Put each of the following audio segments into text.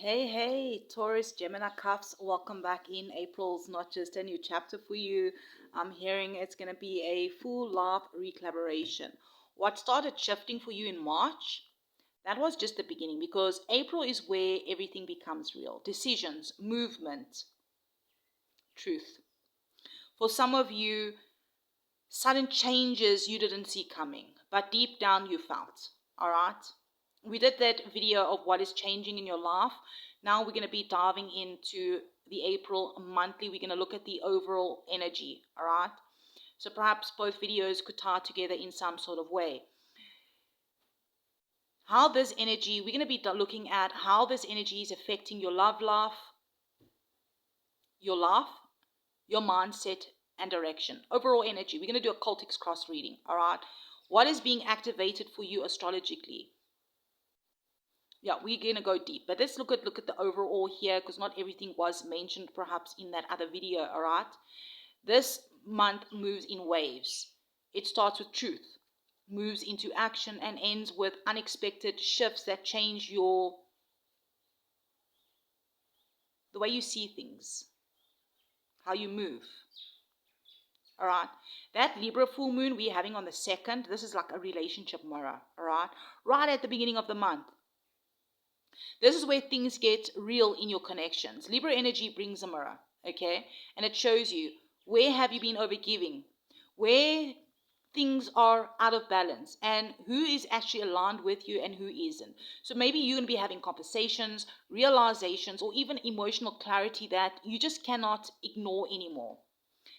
Hey, Taurus-Gemini Cusp, welcome back in. April's not just a new chapter for you. I'm hearing it's going to be a full love recollaboration. What started shifting for you in March, that was just the beginning because April is where everything becomes real. Decisions, movement, truth. For some of you, sudden changes you didn't see coming, but deep down you felt. All right? We did that video of what is changing in your life. Now we're going to be diving into the April monthly. We're going to look at the overall energy. All right? So perhaps both videos could tie together in some sort of way. How this energy, we're going to be looking at how this energy is affecting your love life, your mindset, and direction. Overall energy. We're going to do a cultics cross reading. All right? What is being activated for you astrologically? Yeah, we're going to go deep. But let's look at the overall here because not everything was mentioned perhaps in that other video. All right? This month moves in waves. It starts with truth, moves into action, and ends with unexpected shifts that change the way you see things, how you move. All right. That Libra full moon we're having on the 2nd, this is like a relationship mirror. All right. Right at the beginning of the month. This is where things get real in your connections. Libra energy brings a mirror. Okay. And it shows you where have you been overgiving, where things are out of balance, and who is actually aligned with you and who isn't. So maybe you're going to be having conversations, realizations, or even emotional clarity that you just cannot ignore anymore.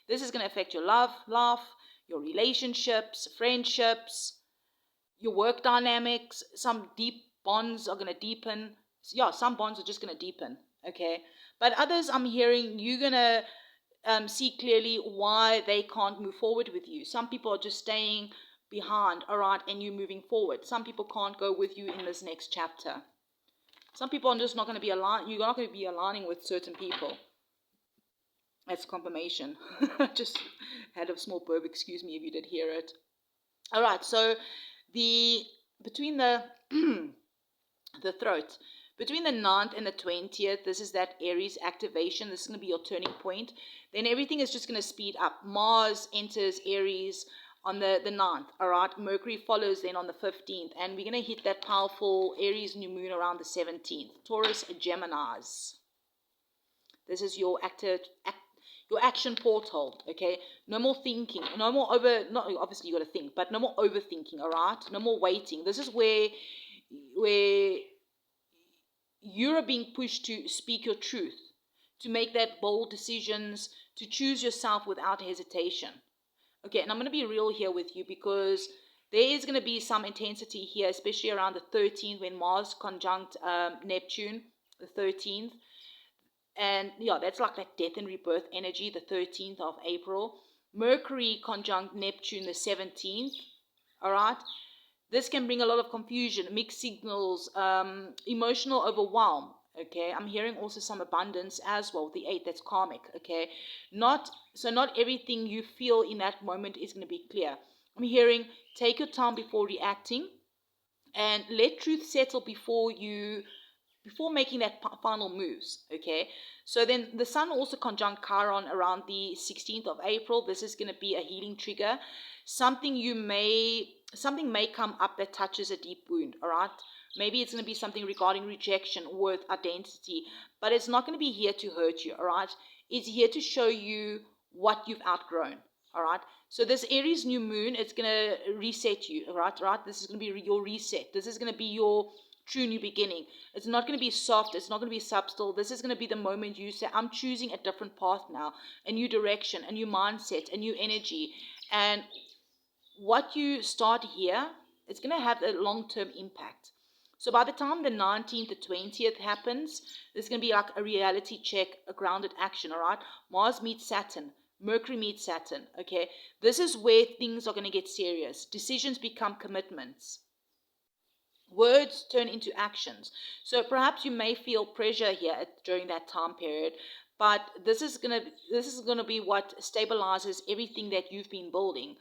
This is going to affect your love life, your relationships, friendships, your work dynamics. Some deep bonds are going to deepen. Yeah, some bonds are just going to deepen, okay? But others, I'm hearing you're going to see clearly why they can't move forward with you. Some people are just staying behind, all right, and you moving forward. Some people can't go with you in this next chapter. Some people are just not going to be aligned. You're not going to be aligning with certain people. That's confirmation. Just had a small burp, excuse me if you did hear it. All right, so between the the throat, between the 9th and the 20th, this is that Aries activation. This is going to be your turning point. Then everything is just going to speed up. Mars enters Aries on the 9th, all right? Mercury follows then on the 15th, and we're going to hit that powerful Aries new moon around the 17th. Taurus-Geminis. This is your action portal, okay? No more thinking, no more not obviously you got to think, but no more overthinking, all right? No more waiting. This is where you're being pushed to speak your truth, to make that bold decisions, to choose yourself without hesitation. Okay, and I'm going to be real here with you because there is going to be some intensity here, especially around the 13th when Mars conjunct Neptune, the 13th. And yeah, that's like that death and rebirth energy, the 13th of April. Mercury conjunct Neptune, the 17th. All right. This can bring a lot of confusion, mixed signals, emotional overwhelm. Okay, I'm hearing also some abundance as well. The 8th, that's karmic. Okay, not everything you feel in that moment is going to be clear. I'm hearing take your time before reacting, and let truth settle before making that final moves. Okay, so then the sun also conjunct Chiron around the 16th of April. This is going to be a healing trigger. Something may come up that touches a deep wound. All right, maybe it's going to be something regarding rejection, worth, identity, but it's not going to be here to hurt you. All right, it's here to show you what you've outgrown. All right, so this Aries new moon, it's going to reset you. All right, this is going to be your reset. This is going to be your true new beginning. It's not going to be soft. It's not going to be subtle. This is going to be the moment you say, I'm choosing a different path now, a new direction, a new mindset, a new energy. And what you start here, it's going to have a long-term impact. So by the time the 19th, the 20th happens, there's going to be like a reality check, a grounded action, all right? Mars meets Saturn. Mercury meets Saturn, okay? This is where things are going to get serious. Decisions become commitments. Words turn into actions. So perhaps you may feel pressure here during that time period, but this is gonna be what stabilizes everything that you've been building.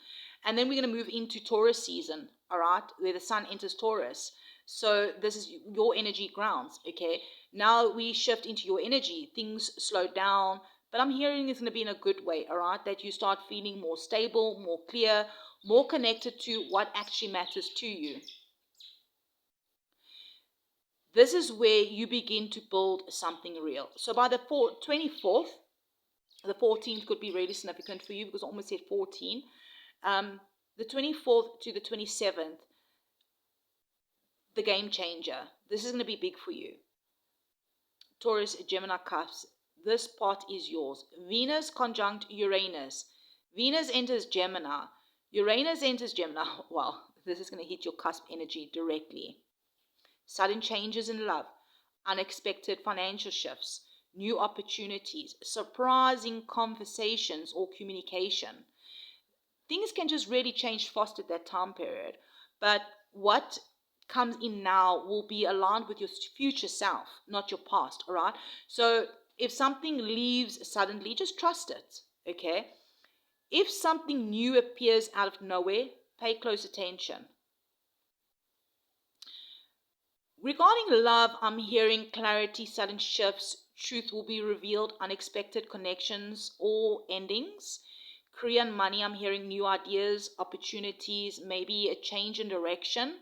And then we're gonna move into Taurus season, all right, where the sun enters Taurus. So this is your energy grounds, okay? Now we shift into your energy. Things slow down, but I'm hearing it's going to be in a good way, all right? That you start feeling more stable, more clear, more connected to what actually matters to you. This is where you begin to build something real. So by the 24th, the 14th could be really significant for you because I almost said 14. The 24th to the 27th, the game changer. This is going to be big for you. Taurus-Gemini Cusp. This part is yours. Venus conjunct Uranus. Venus enters Gemini. Uranus enters Gemini. Wow, this is going to hit your cusp energy directly. Sudden changes in love, unexpected financial shifts, new opportunities, surprising conversations or communication. Things can just really change fast at that time period. But what comes in now will be aligned with your future self, not your past, all right? So if something leaves suddenly, just trust it, okay? If something new appears out of nowhere, pay close attention. Regarding love, I'm hearing clarity, sudden shifts, truth will be revealed, unexpected connections or endings. Career and money, I'm hearing new ideas, opportunities, maybe a change in direction,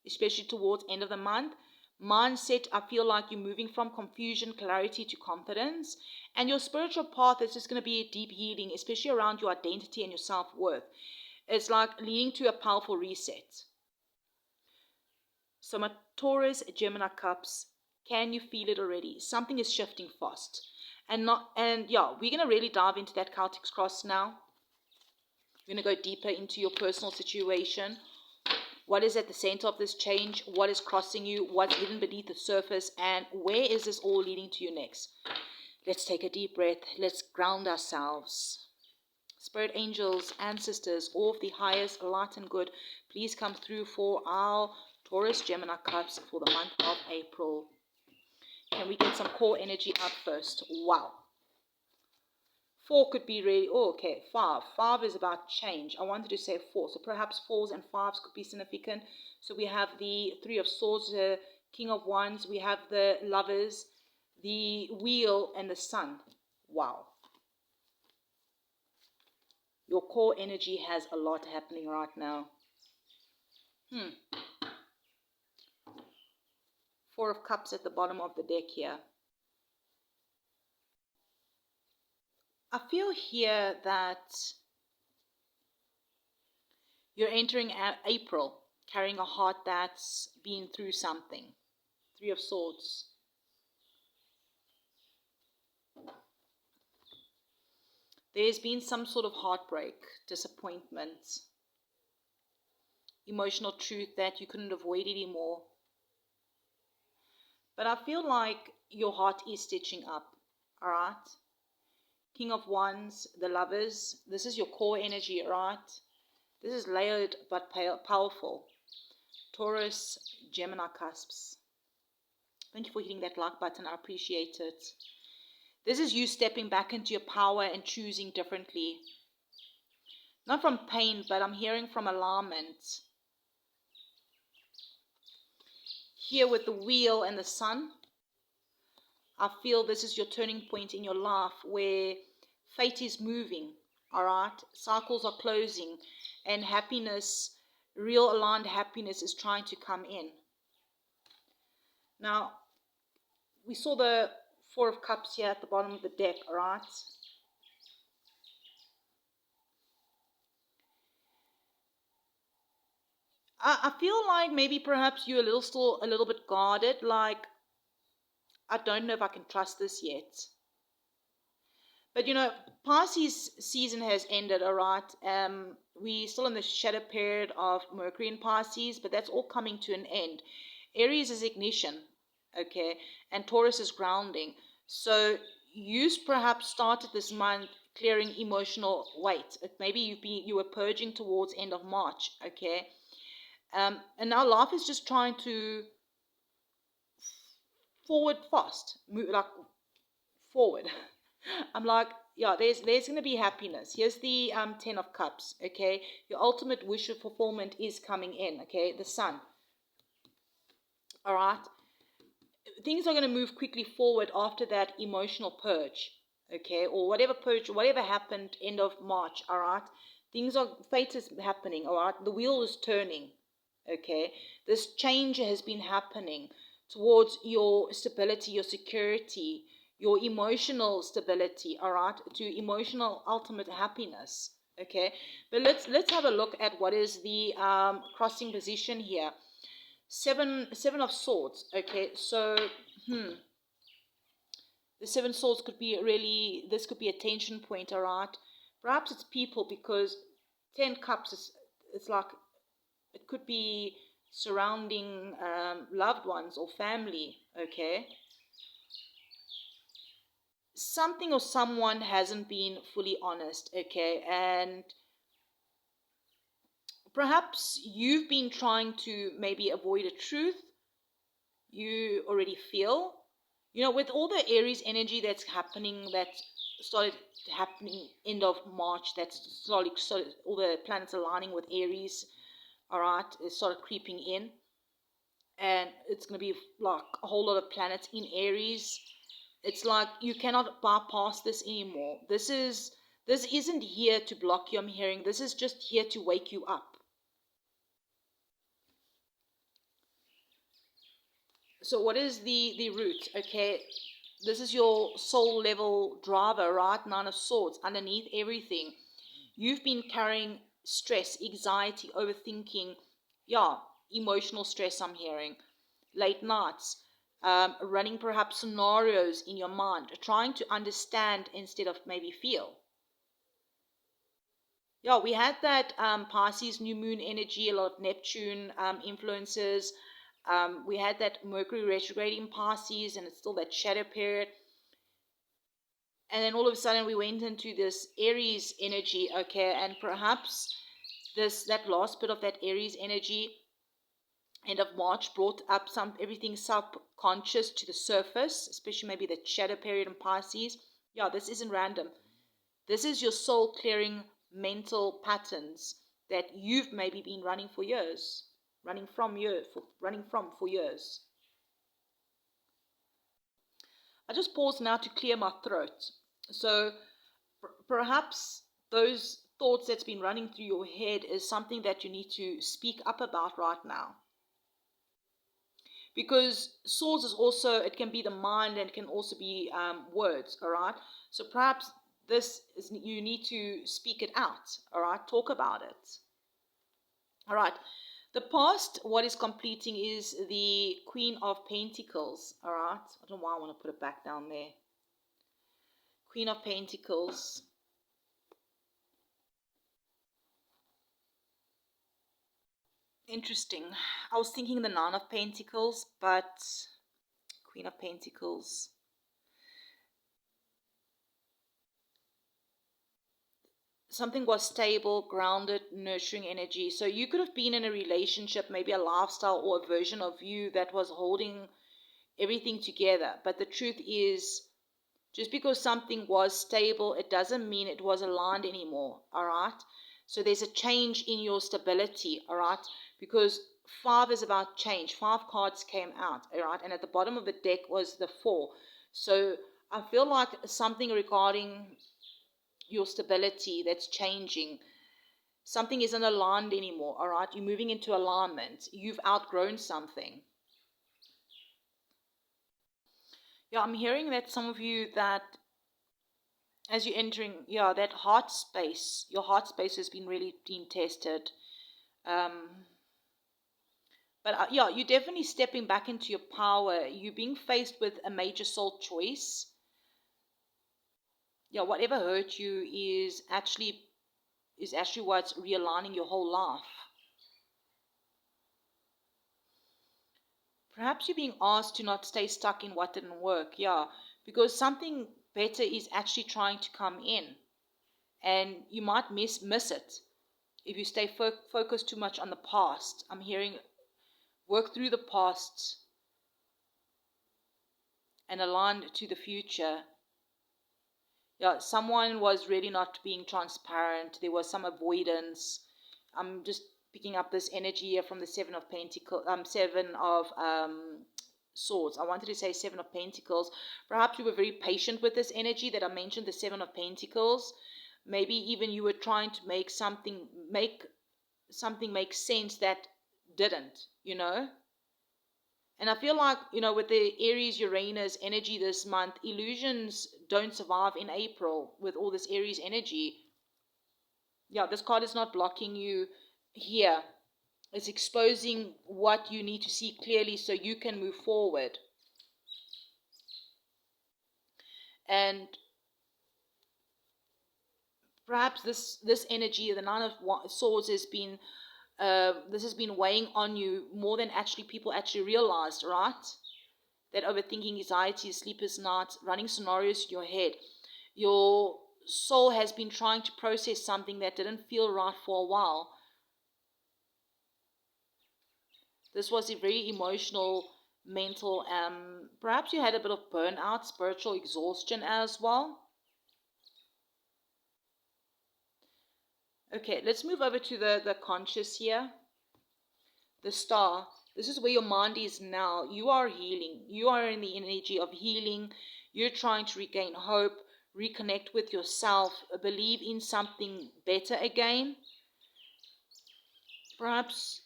especially towards end of the month. Mindset, I feel like you're moving from confusion, clarity to confidence. And your spiritual path is just going to be a deep healing, especially around your identity and your self-worth. It's like leading to a powerful reset. So my Taurus-Gemini Cusp, can you feel it already? Something is shifting fast. And yeah, we're going to really dive into that Celtic cross now. We're going to go deeper into your personal situation. What is at the center of this change? What is crossing you? What's hidden beneath the surface? And where is this all leading to you next? Let's take a deep breath. Let's ground ourselves. Spirit angels, ancestors, all of the highest light and good, please come through for our Taurus-Gemini Cusp for the month of April. Can we get some core energy up first? Wow. 4 could be really, oh, okay, 5. 5 is about change. I wanted to say 4. So perhaps 4s and 5s could be significant. So we have the 3 of Swords, the King of Wands. We have the Lovers, the Wheel, and the Sun. Wow. Your core energy has a lot happening right now. 4 of Cups at the bottom of the deck here. I feel here that you're entering April carrying a heart that's been through something. 3 of Swords. There's been some sort of heartbreak, disappointment, emotional truth that you couldn't avoid anymore. But I feel like your heart is stitching up, all right? King of Wands, the Lovers, this is your core energy, all right? This is layered but powerful. Taurus-Gemini Cusps. Thank you for hitting that like button. I appreciate it. This is you stepping back into your power and choosing differently. Not from pain, but I'm hearing from alignment. Here with the Wheel and the Sun, I feel this is your turning point in your life where fate is moving, all right? Cycles are closing and happiness, real aligned happiness is trying to come in. Now, we saw the 4 of Cups here at the bottom of the deck, all right? I feel like maybe perhaps you're still a little bit guarded, like, I don't know if I can trust this yet. But you know, Pisces season has ended, all right? We're still in the shadow period of Mercury in Pisces, but that's all coming to an end. Aries is ignition, okay? And Taurus is grounding. So you perhaps started this month clearing emotional weight. Maybe you were purging towards end of March, okay? And now life is just trying to forward fast, move like forward. I'm like, yeah, there's going to be happiness. Here's the 10 of Cups, okay? Your ultimate wish of fulfillment is coming in, okay? The Sun. All right. Things are going to move quickly forward after that emotional purge. Okay. Or whatever purge, whatever happened end of March. All right. Fate is happening. All right. The wheel is turning. Okay. This change has been happening towards your stability, your security, your emotional stability, all right, to emotional ultimate happiness. Okay, but let's have a look at what is the crossing position here. Seven of swords. Okay, so the seven swords could be really, this could be a tension point, all right. Perhaps it's people, because 10 cups is, it's like, it could be surrounding loved ones or family. Okay, something or someone hasn't been fully honest. Okay, and perhaps you've been trying to maybe avoid a truth you already feel. You know, with all the Aries energy that's happening, that started happening end of March, that's started all the planets aligning with Aries, all right, it started creeping in. And it's going to be like a whole lot of planets in Aries. It's like you cannot bypass this anymore. This isn't here to block you, I'm hearing. This is just here to wake you up. So what is the root? Okay, this is your soul level driver, right? Nine of Swords. Underneath everything, you've been carrying stress, anxiety, overthinking, yeah, emotional stress, I'm hearing. Late nights, running perhaps scenarios in your mind, trying to understand instead of maybe feel. Yeah, we had that Pisces new moon energy, a lot of Neptune influences. We had that Mercury retrograde in Pisces, and it's still that shadow period. And then all of a sudden, we went into this Aries energy, okay, and perhaps that last bit of that Aries energy, end of March, brought up everything subconscious to the surface, especially maybe the shadow period in Pisces. Yeah, this isn't random. This is your soul clearing mental patterns that you've maybe been running for years, running from for years. I just pause now to clear my throat. So perhaps those thoughts that's been running through your head is something that you need to speak up about right now. Because swords is also, it can be the mind and it can also be words, all right? So perhaps you need to speak it out, all right? Talk about it. All right. The past, what is completing is the Queen of Pentacles, all right? I don't know why I want to put it back down there. Queen of Pentacles. Interesting. I was thinking the Nine of Pentacles, but Queen of Pentacles. Something was stable, grounded, nurturing energy. So you could have been in a relationship, maybe a lifestyle or a version of you that was holding everything together. But the truth is, just because something was stable, it doesn't mean it was aligned anymore, all right? So there's a change in your stability, all right? Because 5 is about change. 5 cards came out, all right? And at the bottom of the deck was the 4. So I feel like something regarding your stability that's changing. Something isn't aligned anymore, all right? You're moving into alignment. You've outgrown something. Yeah, I'm hearing that some of you that as you're entering, yeah, that heart space, your heart space has been really being tested. But yeah, you're definitely stepping back into your power. You're being faced with a major soul choice. Yeah, whatever hurt you is actually what's realigning your whole life. Perhaps you're being asked to not stay stuck in what didn't work. Yeah, because something better is actually trying to come in, and you might miss it if you stay focused too much on the past. I'm hearing work through the past and aligned to the future. Yeah, someone was really not being transparent. There was some avoidance. I'm just picking up this energy here from the Seven of Pentacles, Seven of Swords. I wanted to say Seven of Pentacles. Perhaps you were very patient with this energy that I mentioned, the Seven of Pentacles. Maybe even you were trying to make something make sense that didn't, you know. And I feel like, you know, with the Aries Uranus energy this month, illusions don't survive in April with all this Aries energy. Yeah, this card is not blocking you here. It's exposing what you need to see clearly so you can move forward. And perhaps this energy, the Nine of Swords, has been this has been weighing on you more than actually people actually realized, right? That overthinking, anxiety, sleepless nights, running scenarios in your head. Your soul has been trying to process something that didn't feel right for a while. This was a very emotional, mental, perhaps you had a bit of burnout, spiritual exhaustion as well. Okay, let's move over to the conscious here. The Star. This is where your mind is now. You are healing. You are in the energy of healing. You're trying to regain hope, reconnect with yourself, believe in something better again. Perhaps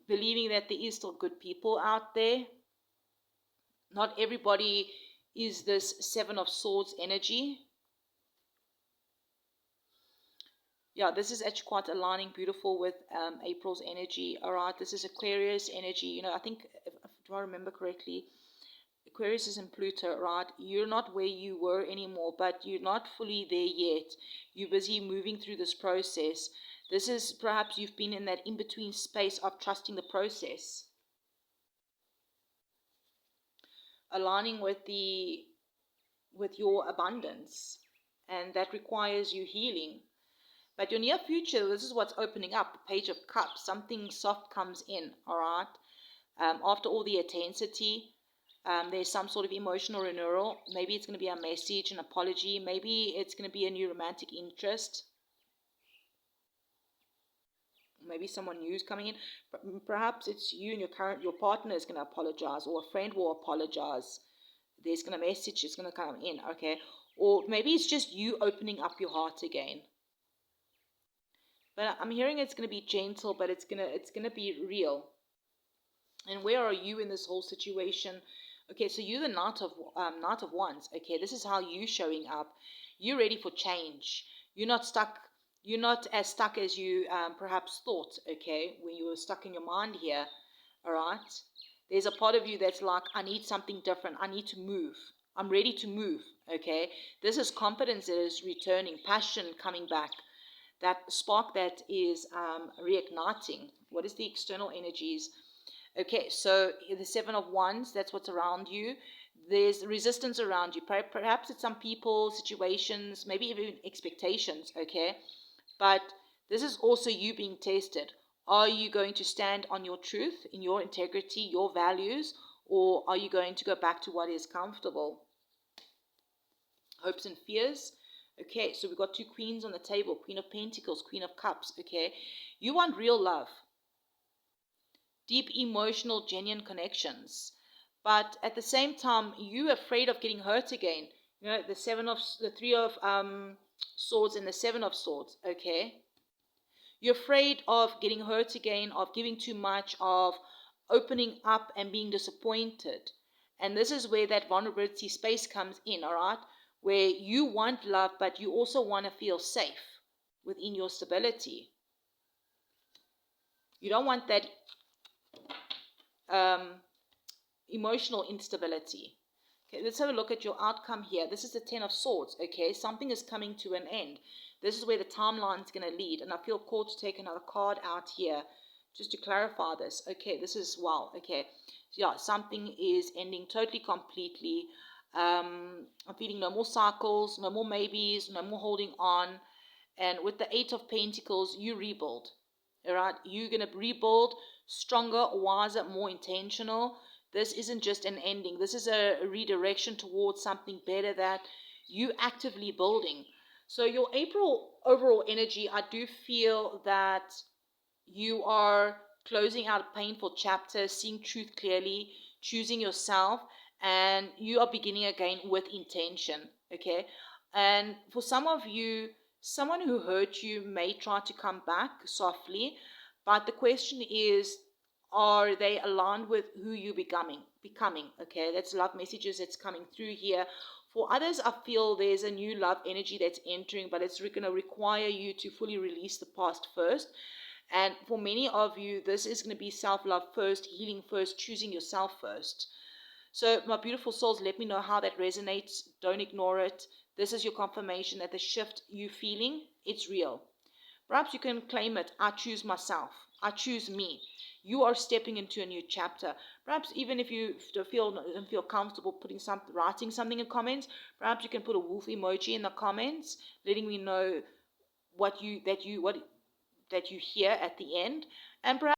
believing that there is still good people out there. Not everybody is this Seven of Swords energy. Yeah, this is actually quite aligning beautiful with April's energy. All right, this is Aquarius energy. You know, I think, do I remember correctly, Aquarius is in Pluto, right? You're not where you were anymore, but you're not fully there yet. You're busy moving through this process. This is perhaps you've been in that in-between space of trusting the process. Aligning with your abundance. And that requires you healing. But your near future, this is what's opening up. Page of Cups. Something soft comes in, all right? After all the intensity, there's some sort of emotional renewal. Maybe it's going to be a message, an apology. Maybe it's going to be a new romantic interest. Maybe someone new is coming in. Perhaps it's you and your partner is going to apologize, or a friend will apologize. There's going to message, it's going to come in, okay? Or maybe it's just you opening up your heart again. But I'm hearing it's going to be gentle, but it's gonna be real. And where are you in this whole situation? Okay, so you're the Knight of Wands. Okay, this is how you showing up. You're ready for change. You're not stuck. You're not as stuck as you perhaps thought. Okay, when you were stuck in your mind here. All right. There's a part of you that's like, I need something different. I need to move. I'm ready to move. Okay, this is confidence that is returning, passion coming back. That spark that is reigniting. What is the external energies? Okay, so the Seven of Wands, that's what's around you. There's resistance around you. Perhaps it's some people, situations, maybe even expectations, okay? But this is also you being tested. Are you going to stand on your truth, in your integrity, your values, or are you going to go back to what is comfortable? Hopes and fears. Okay, so we've got two queens on the table. Queen of Pentacles, Queen of Cups, okay? You want real love. Deep emotional, genuine connections. But at the same time, you're afraid of getting hurt again. You know, the Three of Swords and the Seven of Swords, okay? You're afraid of getting hurt again, of giving too much, of opening up and being disappointed. And this is where that vulnerability space comes in, all right? Where you want love, but you also want to feel safe within your stability. You don't want that emotional instability. Okay, let's have a look at your outcome here. This is the Ten of Swords, okay? Something is coming to an end. This is where the timeline is going to lead. And I feel called to take another card out here just to clarify this. Okay, this is, wow, okay. Yeah, something is ending totally, completely. I'm feeling no more cycles, no more maybes, no more holding on. And with the Eight of Pentacles, you rebuild. All right, you're going to rebuild stronger, wiser, more intentional. This isn't just an ending. This is a redirection towards something better that you actively building. So your April overall energy, I do feel that You are closing out a painful chapter, seeing truth clearly, choosing yourself, and you are beginning again with intention. Okay. And for some of you, someone who hurt you may try to come back softly, but the question is, are they aligned with who you're becoming? Okay, that's love messages that's coming through here. For others, I feel there's a new love energy that's entering, but it's going to require you to fully release the past first. And for many of you, this is going to be self-love first, healing first, choosing yourself first. So my beautiful souls, let me know how that resonates. Don't ignore it. This is your confirmation that the shift you're feeling, it's real. Perhaps you can claim it. I choose myself. I choose me. You are stepping into a new chapter. Perhaps even if you don't feel comfortable writing something in comments, perhaps you can put a wolf emoji in the comments, letting me know what you hear at the end. And perhaps